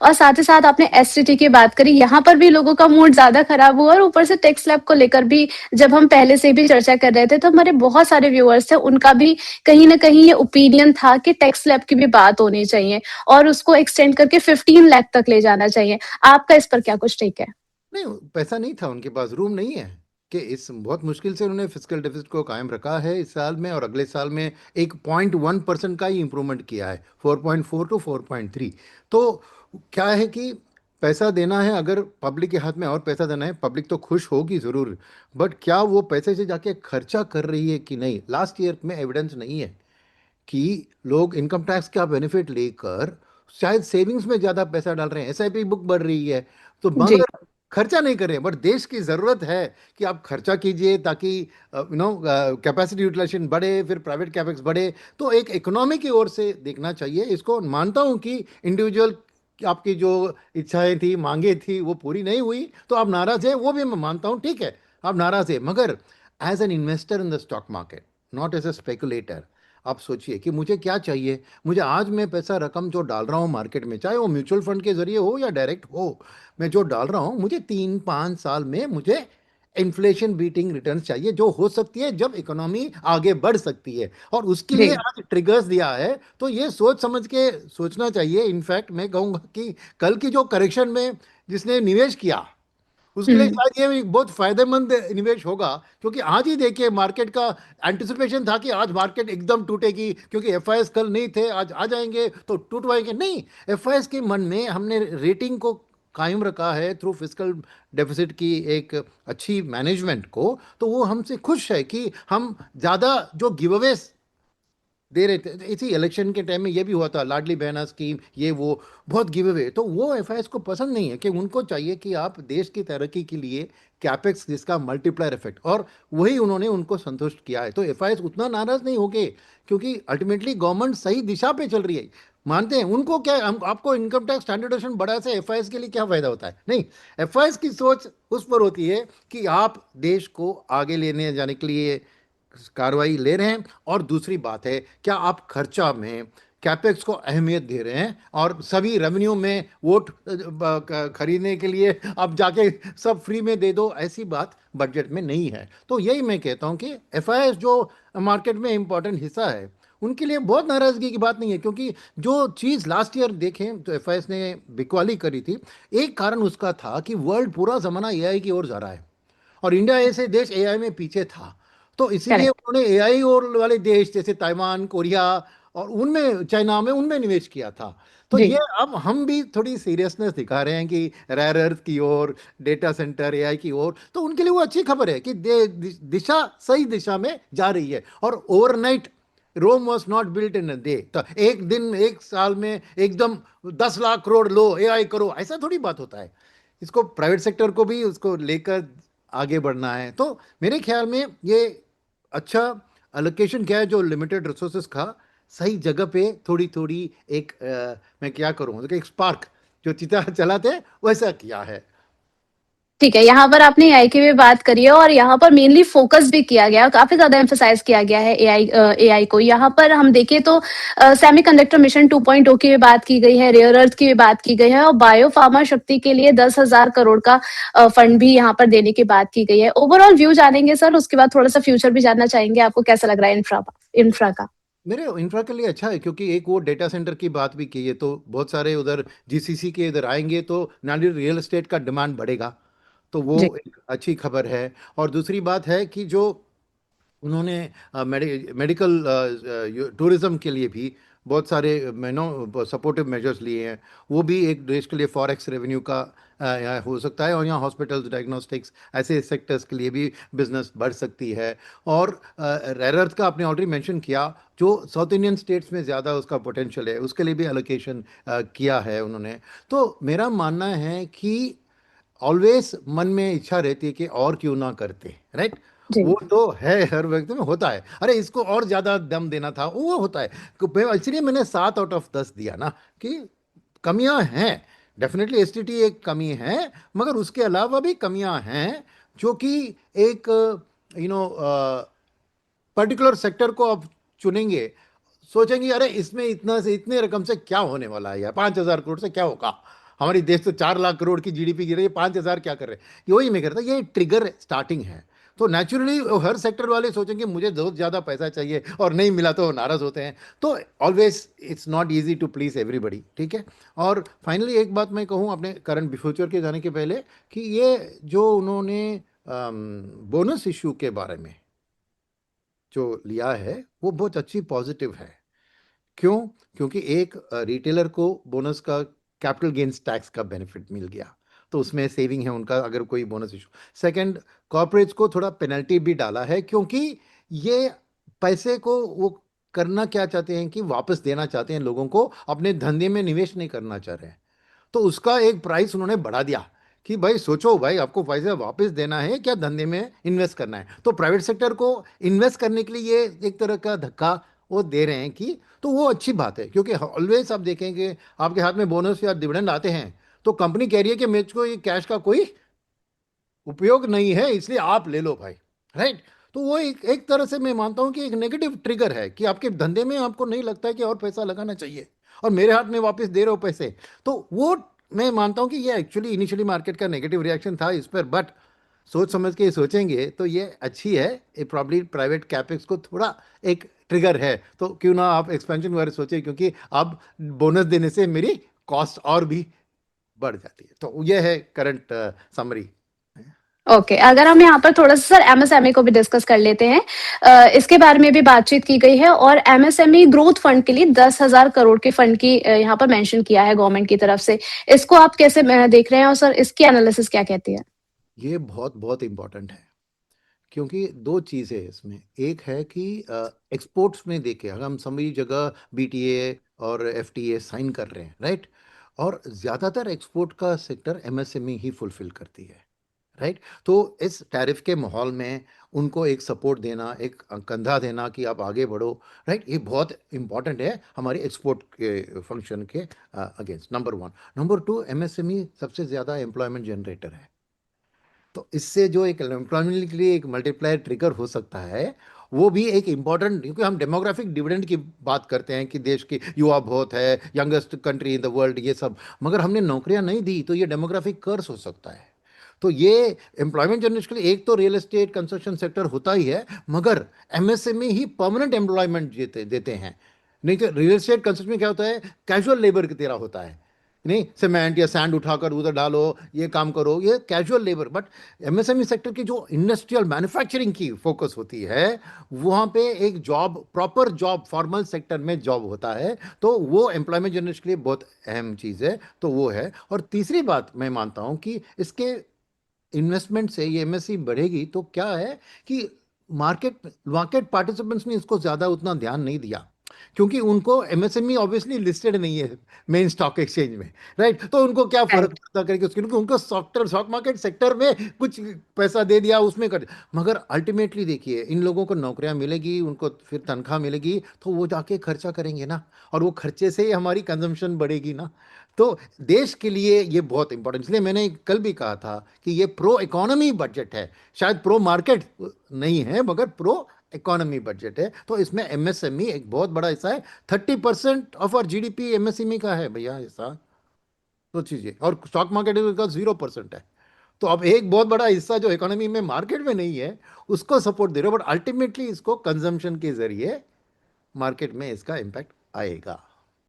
और साथ ही साथ आपने एसटीटी की बात करी, यहाँ पर भी लोगों का मूड ज़्यादा खराब हुआ और ऊपर से टैक्स स्लैब को लेकर भी जब हम पहले से भी चर्चा कर रहे थे, तो हमारे बहुत सारे व्यूअर्स थे, उनका भी कहीं न कहीं ये ओपिनियन था कि टैक्स स्लैब की भी बात होनी चाहिए और उसको एक्सटेंड करके 15 लाख तक ले जाना चाहिए। आपका इस पर क्या कुछ टेक है? नहीं, पैसा नहीं था उनके पास, रूम नहीं है कि इस बहुत मुश्किल से उन्होंने फिजिकल डेफिसिट को कायम रखा है इस साल में, और अगले साल में एक 0.1% का ही इंप्रूवमेंट किया है, 4.4 टू 4.3। तो क्या है कि पैसा देना है, अगर पब्लिक के हाथ में और पैसा देना है, पब्लिक तो खुश होगी ज़रूर, बट क्या वो पैसे से जाके खर्चा कर रही है कि नहीं, लास्ट ईयर में एविडेंस नहीं है कि लोग इनकम टैक्स का बेनिफिट लेकर शायद सेविंग्स में ज़्यादा पैसा डाल रहे हैं, एसआईपी बुक बढ़ रही है, तो जी। मगर खर्चा नहीं कर रहे हैं। बट देश की ज़रूरत है कि आप खर्चा कीजिए ताकि कैपेसिटी यूटिलाइजेशन बढ़े, फिर प्राइवेट कैपेक्स बढ़े। तो एक इकोनॉमी की ओर से देखना चाहिए इसको। मानता हूँ कि इंडिविजुअल आपकी जो इच्छाएं थी, मांगे थी, वो पूरी नहीं हुई तो आप नाराज़ है, वो भी मैं मानता हूँ, ठीक है, आप नाराज़ है, मगर as an investor in the stock market, not as a speculator, आप सोचिए कि मुझे क्या चाहिए। मुझे आज मैं पैसा रकम जो डाल रहा हूँ मार्केट में, चाहे वो म्यूचुअल फंड के जरिए हो या डायरेक्ट हो, मैं जो डाल रहा हूँ, मुझे 3-5 साल में मुझे इन्फ्लेशन बीटिंग रिटर्न चाहिए, जो हो सकती है जब इकोनॉमी आगे बढ़ सकती है, और उसके लिए जी। आज ट्रिगर्स दिया है। तो ये सोच समझ के सोचना चाहिए। इनफैक्ट मैं कहूँगा कि कल की जो करेक्शन में जिसने निवेश किया, उसके लिए हुँ। शायद ये एक बहुत फायदेमंद निवेश होगा, क्योंकि आज ही देखिए मार्केट का एंटिसिपेशन था कि आज मार्केट एकदम टूटेगी, क्योंकि एफआईएस कल नहीं थे, आज आ जाएंगे तो टूटवाएंगे नहीं। एफआईएस के मन में हमने रेटिंग को कायम रखा है थ्रू फिजिकल डेफिसिट की एक अच्छी मैनेजमेंट को, तो वो हमसे खुश है कि हम ज़्यादा जो गिव अवेज दे रहे थे। इसी इलेक्शन के टाइम में ये भी हुआ था, लाडली बहना स्कीम, ये वो बहुत गिव अवे, तो वो एफआईएस को पसंद नहीं है, कि उनको चाहिए कि आप देश की तरक्की के लिए कैपेक्स जिसका मल्टीप्लायर इफेक्ट, और वही उन्होंने उनको संतुष्ट किया है। तो एफआईएस उतना नाराज नहीं होंगे, क्योंकि अल्टीमेटली गवर्नमेंट सही दिशा पे चल रही है। मानते हैं उनको क्या, हम आपको इनकम टैक्स स्टैंडर्डाइजेशन बढ़ा से एफआईएस के लिए क्या फायदा होता है? नहीं, एफआईएस की सोच उस पर होती है कि आप देश को आगे लेने जाने के लिए कार्रवाई ले रहे हैं, और दूसरी बात है क्या आप खर्चा में कैपेक्स को अहमियत दे रहे हैं, और सभी रेवेन्यू में वोट खरीदने के लिए आप जाके सब फ्री में दे दो, ऐसी बात बजट में नहीं है। तो यही मैं कहता हूं कि एफआईएस जो मार्केट में इंपॉर्टेंट हिस्सा है, उनके लिए बहुत नाराजगी की बात नहीं है, क्योंकि जो चीज़ लास्ट ईयर देखें तो एफआईएस ने बिकवाली करी थी, एक कारण उसका था कि वर्ल्ड पूरा जमाना एआई की ओर जा रहा है, और इंडिया ऐसे देश एआई में पीछे था। तो इसीलिए करेक्ट। उन्होंने एआई और वाले देश जैसे ताइवान, कोरिया, और उनमें चाइना में उनमें निवेश किया था। तो जी। ये अब हम भी थोड़ी सीरियसनेस दिखा रहे हैं कि रेयर अर्थ की ओर, डेटा सेंटर एआई की ओर, तो उनके लिए वो अच्छी खबर है कि दिशा सही दिशा में जा रही है। और overnight Rome was not built in a day, तो एक दिन एक साल में एकदम 10 लाख करोड़ लो, एआई करो, ऐसा थोड़ी बात होता है। इसको प्राइवेट सेक्टर को भी उसको लेकर आगे बढ़ना है। तो मेरे ख्याल में ये अच्छा अलोकेशन क्या है, जो लिमिटेड रिसोर्सेज का सही जगह पे थोड़ी थोड़ी एक मैं क्या करूँ, एक स्पार्क जो चिता चलाते वैसा किया है। ठीक है, यहाँ पर आपने एआई की भी बात करी है और यहाँ पर मेनली फोकस भी किया गया है, काफ़ी ज़्यादा एम्फसाइज़ किया गया है एआई को। यहाँ पर हम देखें तो सेमीकंडक्टर मिशन 2.0 की भी बात की गई है, रेयर अर्थ की भी बात की गई है और बायो फार्मा शक्ति के लिए 10,000 करोड़ का फंड भी यहाँ पर देने की बात की गई है। ओवरऑल व्यू जानेंगे सर, उसके बाद थोड़ा-सा फ्यूचर भी जानना चाहेंगे, आपको कैसा लग रहा है इंफ्रा का? मेरे इंफ्रा के लिए अच्छा है, क्योंकि एक वो डेटा सेंटर की बात भी की है, तो बहुत सारे उधर जीसीसी के इधर आएंगे, तो नाली रियल एस्टेट का डिमांड बढ़ेगा, तो वो जी। एक अच्छी खबर है। और दूसरी बात है कि जो उन्होंने मेडिकल टूरिज्म के लिए भी बहुत सारे सपोर्टिव मेजर्स लिए हैं, वो भी एक देश के लिए फॉरेक्स रेवेन्यू का यहाँ हो सकता है, और यहाँ हॉस्पिटल्स, डायग्नोस्टिक्स, ऐसे सेक्टर्स के लिए भी बिजनेस बढ़ सकती है। और रेयर अर्थ का आपने ऑलरेडी मेंशन किया, जो साउथ इंडियन स्टेट्स में ज़्यादा उसका पोटेंशियल है, उसके लिए भी एलोकेशन किया है उन्होंने। तो मेरा मानना है कि ऑलवेज मन में इच्छा रहती है कि और क्यों ना करते, राइट? जी। वो तो है, हर व्यक्ति में होता है, अरे इसको और ज्यादा दम देना था, वो होता है। इसलिए मैंने 7 आउट ऑफ 10 दिया ना, कि कमियां हैं, डेफिनेटली एसटीटी एक कमी है, मगर उसके अलावा भी कमियां हैं, जो कि एक पर्टिकुलर सेक्टर को आप चुनेंगे, सोचेंगे अरे इसमें इतना से इतने रकम से क्या होने वाला है, या 5,000 करोड़ से क्या होगा, हमारी देश तो 4 लाख करोड़ की जीडीपी गिर रही है, 5,000 क्या कर रहे हैं, वही मैं करता, ये ट्रिगर स्टार्टिंग है। तो नेचुरली हर सेक्टर वाले सोचेंगे मुझे बहुत ज़्यादा पैसा चाहिए और नहीं मिला तो नाराज़ होते हैं। तो always it's not easy to please everybody, ठीक है। और फाइनली एक बात मैं कहूँ अपने करंट फ्यूचर के जाने के पहले, कि ये जो उन्होंने बोनस इशू के बारे में जो लिया है वो बहुत अच्छी पॉजिटिव है। क्यों? क्योंकि एक रिटेलर को बोनस का कैपिटल गेन्स टैक्स का बेनिफिट मिल गया, तो उसमें सेविंग है उनका अगर कोई बोनस इशू। सेकंड, कॉर्पोरेट्स को थोड़ा पेनल्टी भी डाला है, क्योंकि ये पैसे को वो करना क्या चाहते हैं कि वापस देना चाहते हैं लोगों को, अपने धंधे में निवेश नहीं करना चाह रहे हैं। तो उसका एक प्राइस उन्होंने बढ़ा दिया कि भाई सोचो भाई, आपको पैसा वापस देना है क्या धंधे में इन्वेस्ट करना है। तो प्राइवेट सेक्टर को इन्वेस्ट करने के लिए ये एक तरह का धक्का वो दे रहे हैं कि, तो वो अच्छी बात है। क्योंकि ऑलवेज आप देखेंगे आपके हाथ में बोनस या डिविडेंड आते हैं तो कंपनी कह रही है कि मुझको ये कैश का कोई उपयोग नहीं है, इसलिए आप ले लो भाई, राइट। तो वो एक तरह से मैं मानता हूं कि एक नेगेटिव ट्रिगर है कि आपके धंधे में आपको नहीं लगता है कि और पैसा लगाना चाहिए, और मेरे हाथ में वापस दे रहे हो पैसे। तो वो मैं मानता हूं कि ये एक्चुअली इनिशियली मार्केट का नेगेटिव रिएक्शन था इस पर, बट सोच समझ के सोचेंगे तो ये अच्छी है। ये प्रॉब्ली प्राइवेट कैपेक्स को थोड़ा एक ट्रिगर है, तो क्यों ना आप एक्सपेंशन वगैरह सोचें, क्योंकि अब बोनस देने से मेरी कॉस्ट और भी बढ़ जाती है। तो ये है करंट समरी। ओके, अगर हम यहाँ पर थोड़ा सा सर एमएसएमई को भी डिस्कस कर लेते हैं। इसके बारे में भी बातचीत की गई है और एमएसएमई ग्रोथ फंड के लिए 10,000 करोड़ के फंड की यहाँ पर मेंशन किया है गवर्नमेंट की तरफ से। इसको आप कैसे देख रहे हैं और सर इसकी एनालिसिस क्या कहती है? ये बहुत बहुत इम्पोर्टेंट है, क्योंकि दो चीज़ें हैं इसमें। एक है कि एक्सपोर्ट्स में देखे अगर हम सभी जगह बीटीए और एफटीए साइन कर रहे हैं, राइट। और ज़्यादातर एक्सपोर्ट का सेक्टर एमएसएमई ही फुलफिल करती है, राइट। तो इस टैरिफ के माहौल में उनको एक सपोर्ट देना, एक कंधा देना कि आप आगे बढ़ो, राइट, ये बहुत इंपॉर्टेंट है हमारी एक्सपोर्ट के फंक्शन के against. Number one. Number two, MSME सबसे ज़्यादा एम्प्लॉयमेंट जनरेटर है। तो इससे जो एक एम्प्लॉयमेंट के लिए एक मल्टीप्लायर ट्रिगर हो सकता है, वो भी एक इम्पॉर्टेंट, क्योंकि हम डेमोग्राफिक डिविडेंड की बात करते हैं कि देश की युवा बहुत है, youngest country in the world, ये सब, मगर हमने नौकरियां नहीं दी तो ये डेमोग्राफिक कर्स हो सकता है। तो ये एम्प्लॉयमेंट जनरेशन के लिए एक तो रियल एस्टेट कंस्ट्रक्शन सेक्टर होता ही है, मगर एमएसएमई ही परमानेंट एम्प्लॉयमेंट देते देते हैं। नहीं तो रियल एस्टेट कंस्ट्रक्शन में क्या होता है, कैजुअल लेबर की तरह होता है, नहीं सीमेंट या सैंड उठाकर उधर डालो, ये काम करो, ये casual labour. But MSME sector की जो इंडस्ट्रियल मैन्युफैक्चरिंग की फोकस होती है, वहाँ पे एक job, proper job, formal sector में जॉब होता है, तो वो एम्प्लॉयमेंट जनरेशन के लिए बहुत अहम चीज़ है। तो वो है। और तीसरी बात मैं मानता हूँ कि इसके इन्वेस्टमेंट से ये एमएससी बढ़ेगी तो क्या है कि मार्केट मार्केट पार्टिसिपेंट्स ने इसको ज़्यादा उतना ध्यान नहीं दिया, क्योंकि उनको एमएसएमई ऑब्वियसली लिस्टेड नहीं है मेन स्टॉक एक्सचेंज में, राइट। तो उनको क्या फर्क पड़ता करेगा उसके, क्योंकि उनको सॉफ्टवेयर स्टॉक मार्केट सेक्टर में कुछ पैसा दे दिया उसमें कर। मगर अल्टीमेटली देखिए, इन लोगों को नौकरियां मिलेगी, उनको फिर तनख्वाह मिलेगी, तो वो जाके खर्चा करेंगे ना, और वो खर्चे से ही हमारी कंजम्पशन बढ़ेगी ना। तो देश के लिए ये बहुत इंपॉर्टेंट, इसलिए मैंने कल भी कहा था कि ये प्रो इकोनॉमी बजट है, शायद प्रो मार्केट नहीं है मगर प्रो इकोनॉमी बजट है। तो इसमें एमएसएमई एक बहुत बड़ा हिस्सा है। 30% ऑफ आवर जीडीपी एमएसएमई का है भैया हिस्सा, तो चीज़ें, और स्टॉक मार्केट का 0% है। तो अब एक बहुत बड़ा हिस्सा जो इकोनॉमी में मार्केट में नहीं है उसको सपोर्ट दे रहे हो, बट अल्टीमेटली इसको कंजम्पशन के जरिए मार्केट में इसका इम्पैक्ट आएगा।